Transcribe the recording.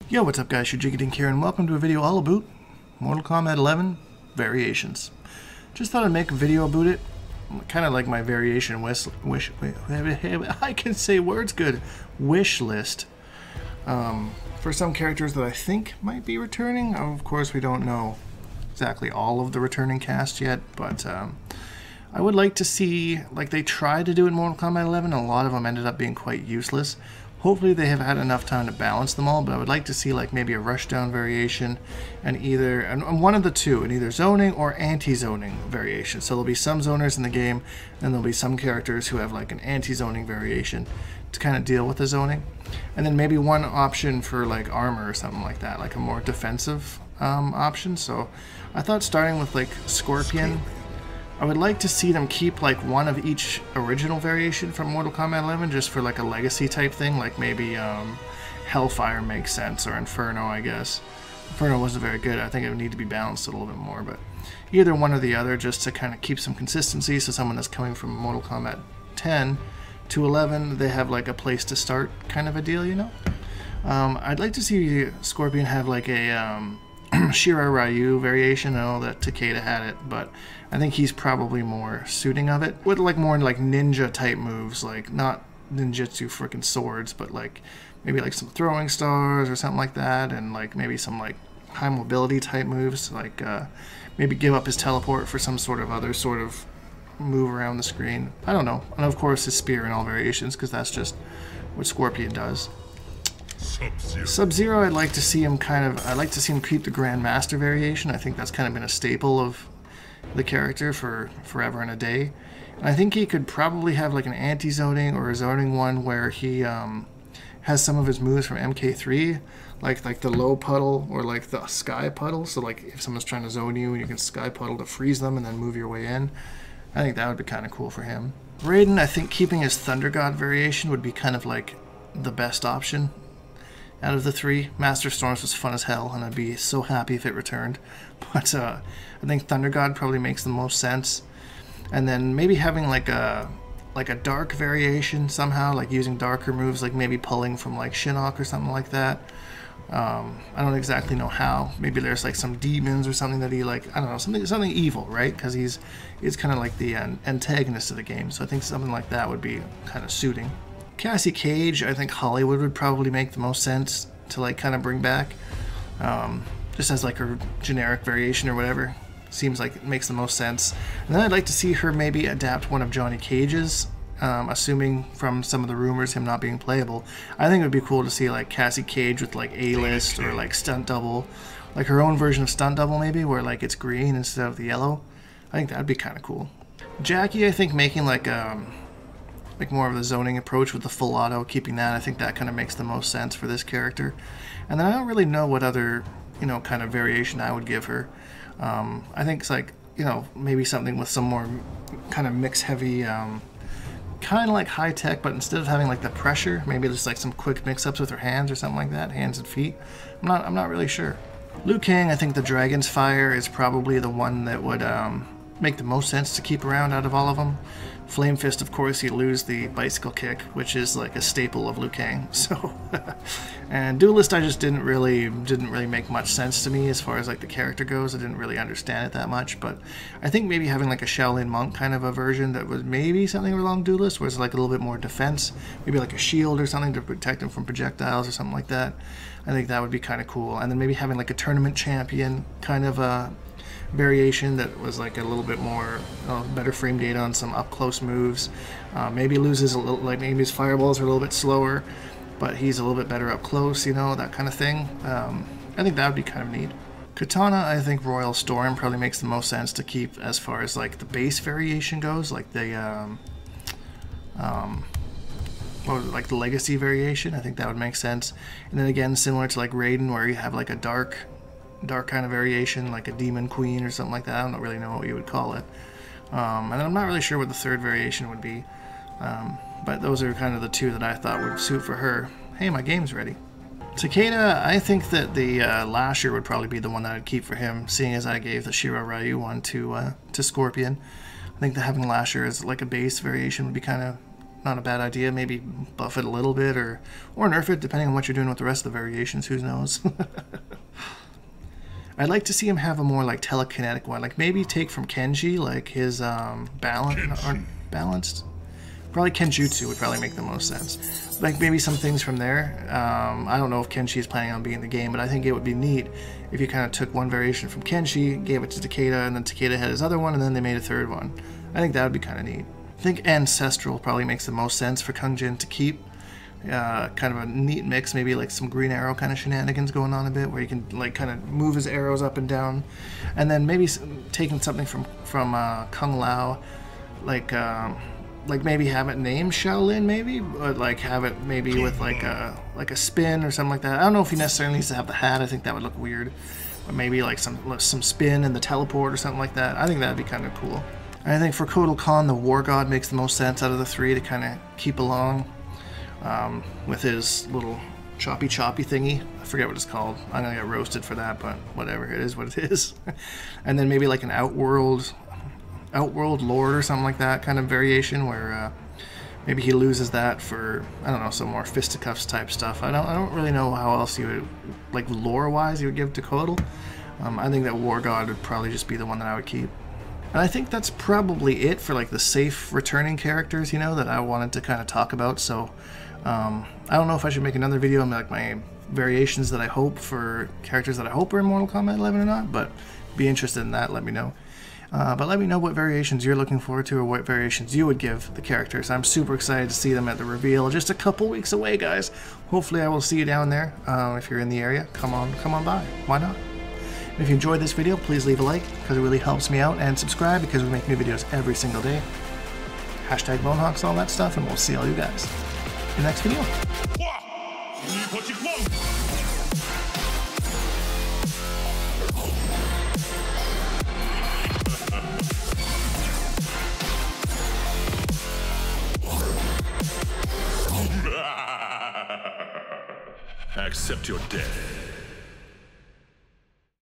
Yo, what's up guys, Shujinkydink here, and welcome to a video all about Mortal Kombat 11 variations. Just thought I'd make a video about it, kind of like my variation wish I can say words good, wish list, for some characters that I think might be returning. Of course, we don't know exactly all of the returning cast yet, but I would like to see, like they tried to do in Mortal Kombat 11, a lot of them ended up being quite useless. Hopefully they have had enough time to balance them all, but I would like to see like maybe a rushdown variation and one of the two, in either zoning or anti-zoning variation. So there'll be some zoners in the game, and there'll be some characters who have like an anti-zoning variation to kind of deal with the zoning. And then maybe one option for like armor or something like that, like a more defensive option. So I thought starting with like Scorpion, I would like to see them keep like one of each original variation from Mortal Kombat 11 just for like a legacy type thing, like maybe Hellfire makes sense, or Inferno, I guess. Inferno wasn't very good. I think it would need to be balanced a little bit more, but either one or the other just to kind of keep some consistency, so someone that's coming from Mortal Kombat 10 to 11, they have like a place to start kind of a deal, you know? I'd like to see Scorpion have like a Shira Ryu variation. I know that Takeda had it, but I think he's probably more suiting of it, with like more like ninja type moves, like not ninjutsu freaking swords, but like maybe like some throwing stars or something like that, and like maybe some like high mobility type moves, like maybe give up his teleport for some sort of other sort of move around the screen. I don't know. And of course his spear in all variations, because that's just what Scorpion does. Sub-Zero, I'd like to see him keep the Grand Master variation. I think that's kind of been a staple of the character for forever and a day. And I think he could probably have like an anti-zoning or a zoning one where he has some of his moves from MK3, like the low puddle or like the sky puddle. So like if someone's trying to zone you and you can sky puddle to freeze them and then move your way in. I think that would be kind of cool for him. Raiden, I think keeping his Thunder God variation would be kind of like the best option out of the three. Master Storms was fun as hell, and I'd be so happy if it returned. But I think Thunder God probably makes the most sense. And then maybe having like a dark variation somehow, like using darker moves, like maybe pulling from like Shinnok or something like that. I don't exactly know how. Maybe there's like some demons or something that he like, I don't know, something evil, right? Because he's kind of like the antagonist of the game. So I think something like that would be kind of suiting. Cassie Cage, I think Hollywood would probably make the most sense to like kind of bring back, just as like a generic variation or whatever. Seems like it makes the most sense. And then I'd like to see her maybe adapt one of Johnny Cage's, assuming from some of the rumors him not being playable. I think it would be cool to see like Cassie Cage with like A-list or like stunt double, like her own version of stunt double maybe, where like it's green instead of the yellow. I think that'd be kind of cool. Jackie, I think making like more of the zoning approach with the full auto, keeping that, I think that kind of makes the most sense for this character. And then I don't really know what other, you know, kind of variation I would give her. I think it's like, you know, maybe something with some more kind of mix heavy, kind of like high tech, but instead of having like the pressure, maybe just like some quick mix-ups with her hands or something like that, hands and feet. I'm not really sure. Liu Kang, I think the Dragon's Fire is probably the one that would make the most sense to keep around out of all of them. Flame Fist, of course, you lose the bicycle kick, which is like a staple of Liu Kang. So, and Duelist, I just didn't really make much sense to me as far as like the character goes. I didn't really understand it that much, but I think maybe having like a Shaolin monk kind of a version that was maybe something along Duelist, where it's like a little bit more defense, maybe like a shield or something to protect him from projectiles or something like that. I think that would be kind of cool. And then maybe having like a tournament champion kind of a variation that was like a little bit more better frame data on some up close moves. Maybe loses a little, like maybe his fireballs are a little bit slower, but he's a little bit better up close, you know, that kind of thing. I think that would be kind of neat. Katana, I think Royal Storm probably makes the most sense to keep as far as like the base variation goes, like the like the legacy variation. I think that would make sense. And then again, similar to like Raiden, where you have like a dark kind of variation, like a Demon Queen or something like that. I don't really know what you would call it. And I'm not really sure what the third variation would be. But those are kind of the two that I thought would suit for her. Hey, my game's ready. Takeda, I think that the Lasher would probably be the one that I'd keep for him, seeing as I gave the Shira Ryu one to Scorpion. I think that having Lasher as like a base variation would be kind of not a bad idea. Maybe buff it a little bit or nerf it, depending on what you're doing with the rest of the variations. Who knows? I'd like to see him have a more like telekinetic one. Like maybe take from Kenji, like his balanced. Probably Kenjutsu would probably make the most sense. Like maybe some things from there. I don't know if Kenshi is planning on being in the game, but I think it would be neat if you kind of took one variation from Kenshi, gave it to Takeda, and then Takeda had his other one, and then they made a third one. I think that would be kind of neat. I think Ancestral probably makes the most sense for Kung Jin to keep. Kind of a neat mix, maybe like some Green Arrow kind of shenanigans going on a bit, where you can like kind of move his arrows up and down, and then maybe taking something from Kung Lao, like maybe have it named Shaolin, maybe, but like have it maybe with like a spin or something like that. I don't know if he necessarily needs to have the hat. I think that would look weird, but maybe like some spin and the teleport or something like that. I think that'd be kind of cool. And I think for Kotal Kahn, the War God makes the most sense out of the three to kind of keep along with his little choppy thingy. I forget what it's called. I'm gonna get roasted for that, but whatever, it is what it is. And then maybe like an Outworld Lord or something like that kind of variation, where maybe he loses that for, I don't know, some more fisticuffs type stuff. I don't really know how else you would, like lore wise, you would give to Kotal. I think that War God would probably just be the one that I would keep. And I think that's probably it for like the safe returning characters, you know, that I wanted to kind of talk about. So I don't know if I should make another video on like my variations that I hope for characters that I hope are in Mortal Kombat 11 or not, but be interested in that, let me know. But let me know what variations you're looking forward to, or what variations you would give the characters. I'm super excited to see them at the reveal. Just a couple weeks away, guys. Hopefully I will see you down there. If you're in the area, come on by. Why not? And if you enjoyed this video, please leave a like, because it really helps me out, and subscribe, because we make new videos every single day. Hashtag Bonehawks, all that stuff, and we'll see all you guys in the next video. Accept your death.